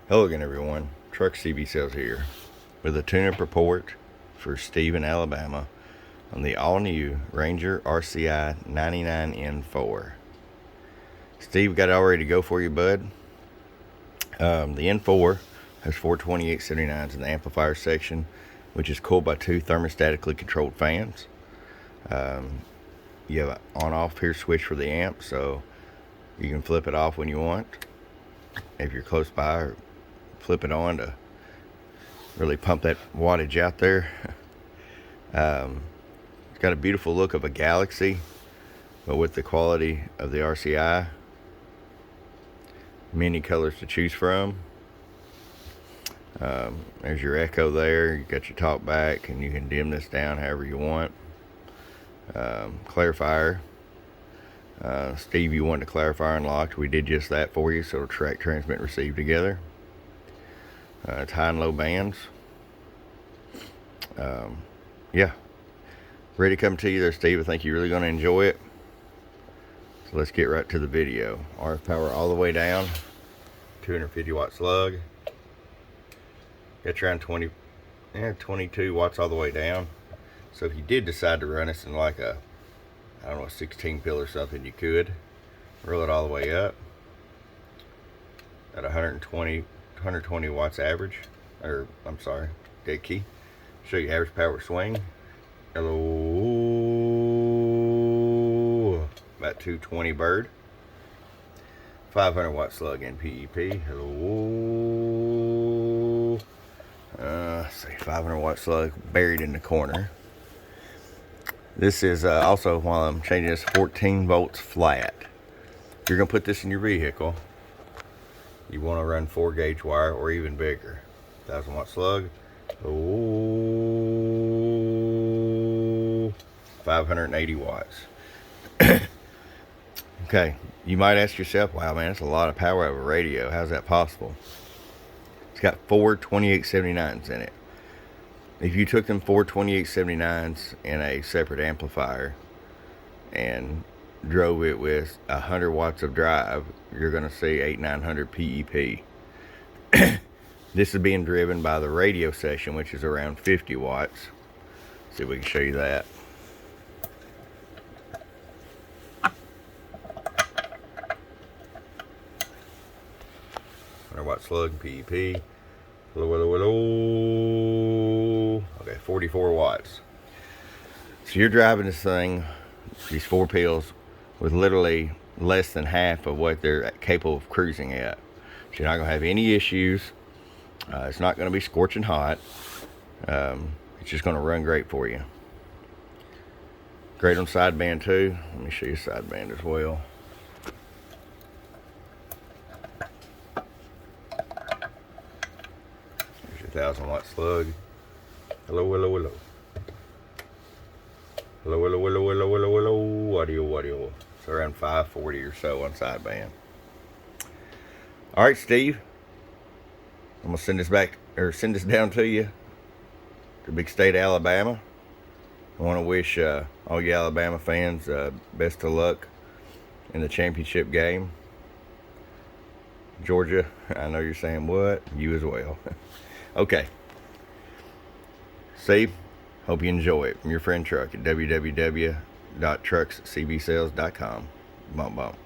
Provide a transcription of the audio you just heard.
Hello again, everyone. Truck CB Sales here with a tune-up report for Steve in Alabama on the all-new Ranger RCI 99N4. Steve, got it all ready to go for you, bud. The N4 has 4 2879s in the amplifier section, which is cooled by 2 thermostatically controlled fans. You have an on-off here switch for the amp, so you can flip it off when you want if you're close by, or flip it on to really pump that wattage out there. It's got a beautiful look of a Galaxy, but with the quality of the RCI. Many colors to choose from. There's your echo there. You got your talk back, and you can dim this down however you want. Clarifier. Steve, you want the clarifier unlocked. We did just that for you, so it'll track, transmit, receive together. It's high and low bands. Yeah, ready to come to you there, Steve. I think you're really going to enjoy it. So let's get right to the video. RF power all the way down, 250 watt slug. Got around 22 watts all the way down. So if you did decide to run this in like a, I don't know, a 16 pill or something, you could roll it all the way up at 120 watts average, or I'm sorry, dead key. Show you average power swing. Hello, about 220 bird. 500 watt slug in PEP. Hello. Say 500 watt slug buried in the corner. This is also, while I'm changing this, 14 volts flat. If you're gonna put this in your vehicle, you want to run 4 gauge wire or even bigger. 1000 watt slug. Oh, 580 watts. Okay, you might ask yourself, wow, man, that's a lot of power over radio. How's that possible? It's got 4 2879s in it. If you took them 4 2879s in a separate amplifier and drove it with 100 watts of drive, you're going to see 800-900 PEP. This is being driven by the radio section, which is around 50 watts. See if we can show you that. Watt slug, PEP. Hello, hello, hello. Okay, 44 watts. So you're driving this thing, these 4 pills, with literally less than half of what they're capable of cruising at. So you're not going to have any issues. It's not going to be scorching hot. It's just going to run great for you. Great on sideband too. Let me show you sideband as well. There's your 1000 watt slug. Hello, hello, hello. Hello, hello, hello, hello, hello, hello. Audio. It's around 540 or so on sideband. All right, Steve. I'm gonna send this down to you, to big state of Alabama. I want to wish all you Alabama fans best of luck in the championship game. Georgia, I know you're saying what? You as well. Okay. Steve, hope you enjoy it. From your friend Truck at www.truckscbsales.com. Bump, bump.